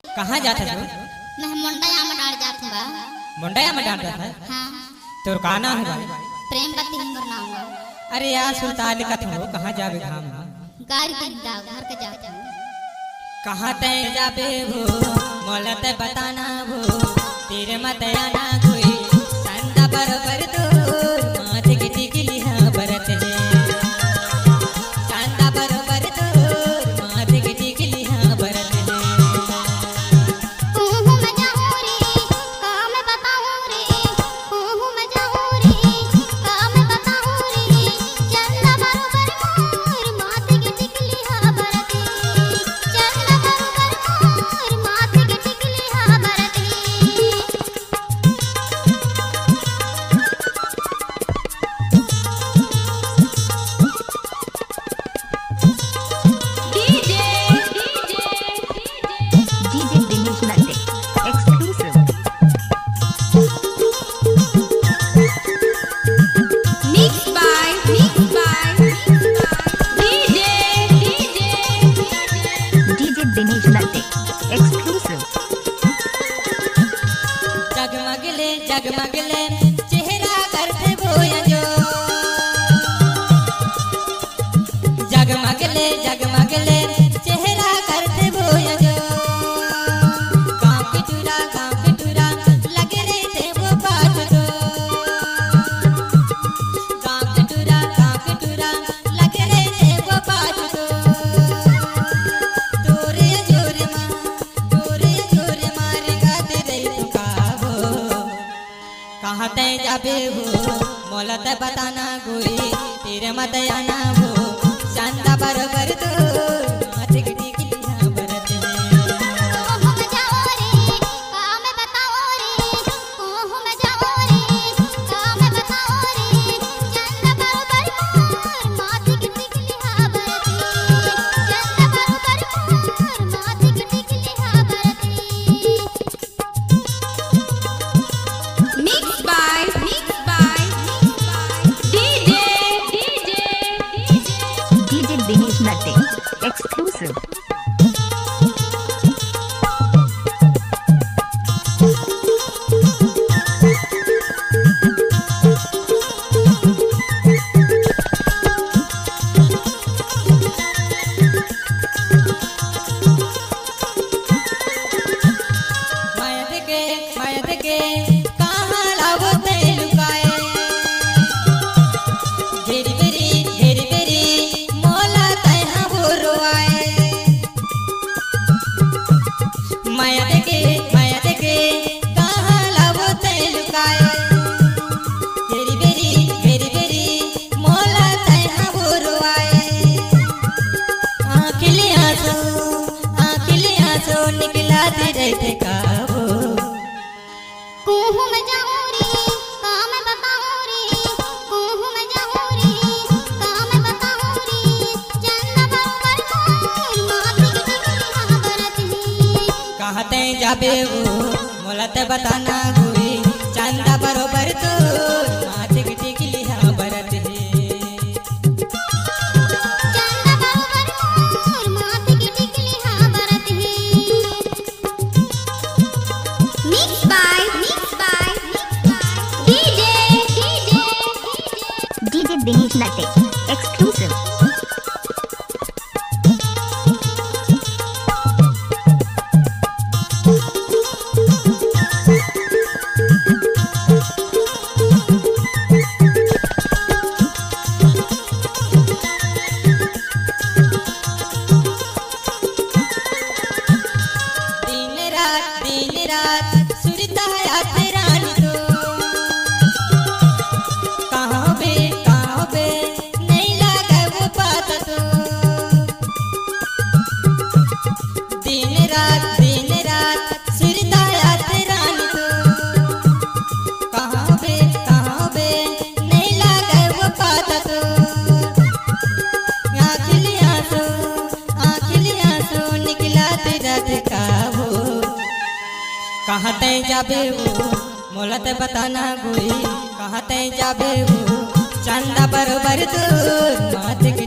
कहाँ जाता है? मैं मुंडया में डाल जात हूँ बा। मुंडया में डाल जाता है? हाँ। तो का नाम है भाई? प्रेमवती हमर नाम है। अरे यार सुल्तान का तुम कहाँ जावे धाम? गाड़ी दिन दा घर के जात हूँ। कहाँ तय जाबे हो मोला तय बताना हो तेरे मत आना कोई संदा बरोबर तो माथे की टिकली हाँ बरत है संदा बरोबर तो माथे की टिकली हाँ बरत है कहूँ मैं जाऊँ रे कहाँ मैं बताऊँ रे कहूँ मैं जाऊँ रे कहाँ मैं बताऊँ रे चंदा बरोबर मोर माथे की टिकली हाँ बरत है चंदा बरोबर मोर माथे की टिकली हाँ बरत है जगमगले चेहरा करते बोया जो जगमगले चेहरा करते बोया जो गाँव की टूरा लगे रहे थे वो बात तो गाँव की टूरा लगे रहे थे वो बात तो तोरे जोरे मारे गाते रही तो काबो कहाँ तय जाबे हो मोला तय बताना गोरी तेरे मत आना हो चंदा बरोबर तो माथे की टिकली हाँ बरत है कहूँ मैं जाऊँ रे कहाँ मैं बताऊँ रे कहूँ मैं जाऊँ रे कहाँ मैं बताऊँ रे चंदा बरोबर मोर माथे की टिकली हाँ बरत है चंदा बरोबर मोर माथे की टिकली हाँ बरत है Mixed by DJ Dinesh Natte exclusive. माया देखे कहाँ लावो ते लुकाए घेरी बेरी मोला तय हाँ बोरो आए माया देखे कहाँ लावो ते लुकाए घेरी बेरी मोला तय हाँ बोरो आए आँखिले आंसू निकलाते रहते काबो कहूँ मैं जाऊँ रे कहाँ मैं बताऊँ रे कहूँ मैं जाऊँ रे कहाँ मैं बताऊँ रे चंदा बरोबर मोर माथे की टिकली हाँ बरत है कहाँ तय जाबे हो मोला तय बताना गोरी चंदा बरोबर तो माथे की टिकली हाँ बरत है चंदा बरोबर मोर माथे की टिकली हाँ बरत है Mixed by DJ Dinesh Natte exclusive. दिन रात सुरता है आते रानी तो कहाँ बे नहीं लगा वो बात तो दिन रात सुरता है आते रानी तो कहाँ बे नहीं लगा वो बात तो आँखिले आंसू निकलाते रहते काबो कहाँ तय जाबे हो मोला तय बताना गोरी कहाँ तय जाबे हो चंदा बरोबर तो माथे की